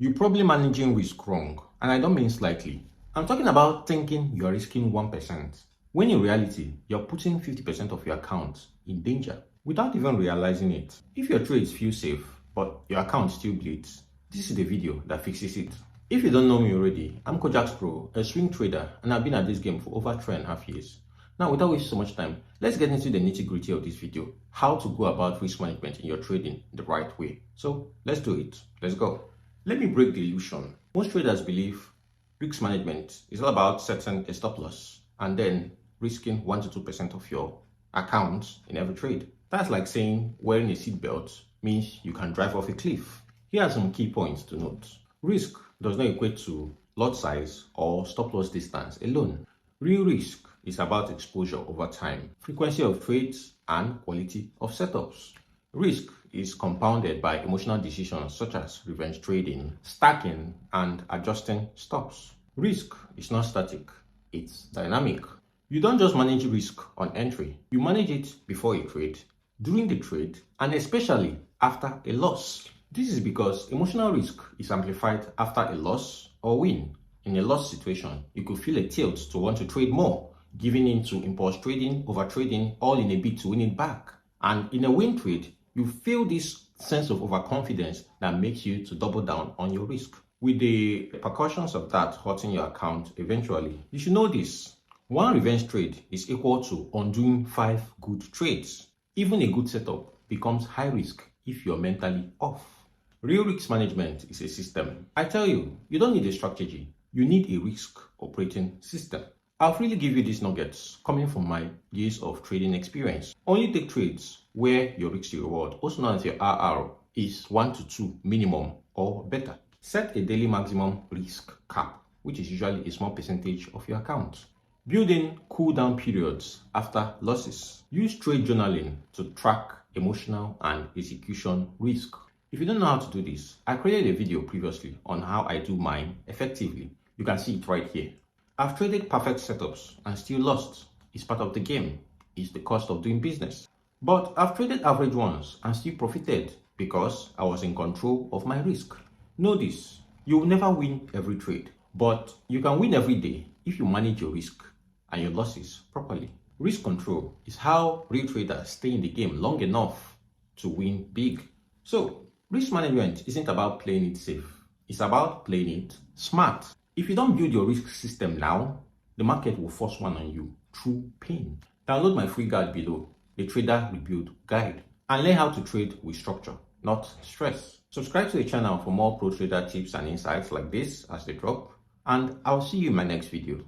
You're probably managing risk wrong, and I don't mean slightly. I'm talking about thinking you're risking 1%, when in reality, you're putting 50% of your account in danger without even realizing it. If your trades feel safe, but your account still bleeds, this is the video that fixes it. If you don't know me already, I'm Kojak Pro, a swing trader, and I've been at this game for over 3.5 years. Now, without wasting so much time, let's get into the nitty-gritty of this video, how to go about risk management in your trading the right way. So let's do it. Let's go. Let me break the illusion. Most traders believe risk management is all about setting a stop loss and then risking 1 to 2% of your account in every trade. That's like saying wearing a seatbelt means you can drive off a cliff. Here are some key points to note. Risk does not equate to lot size or stop loss distance alone. Real risk is about exposure over time, frequency of trades, and quality of setups. Risk is compounded by emotional decisions such as revenge trading, stacking, and adjusting stops. Risk is not static, it's dynamic. You don't just manage risk on entry, you manage it before a trade, during the trade, and especially after a loss. This is because emotional risk is amplified after a loss or win. In a loss situation, you could feel a tilt to want to trade more, giving in to impulse trading, over trading, all in a bid to win it back. And in a win trade, you feel this sense of overconfidence that makes you to double down on your risk. With the repercussions of that hurting your account eventually, you should know this. One revenge trade is equal to undoing 5 good trades. Even a good setup becomes high risk if you're mentally off. Real risk management is a system. I tell you, you don't need a strategy. You need a risk operating system. I'll freely give you these nuggets coming from my years of trading experience. Only take trades where your risk to reward, also known as your RR, is 1 to 2 minimum or better. Set a daily maximum risk cap, which is usually a small percentage of your account. Build in cool down periods after losses. Use trade journaling to track emotional and execution risk. If you don't know how to do this, I created a video previously on how I do mine effectively. You can see it right here. I've traded perfect setups and still lost. It's part of the game. It's the cost of doing business. But I've traded average ones and still profited because I was in control of my risk. Know this, you will never win every trade, but you can win every day if you manage your risk and your losses properly. Risk control is how real traders stay in the game long enough to win big. So, risk management isn't about playing it safe. It's about playing it smart. If you don't build your risk system now, the market will force one on you through pain. Download my free guide below, the Trader Rebuild Guide, and learn how to trade with structure, not stress. Subscribe to the channel for more pro trader tips and insights like this as they drop, and I'll see you in my next video.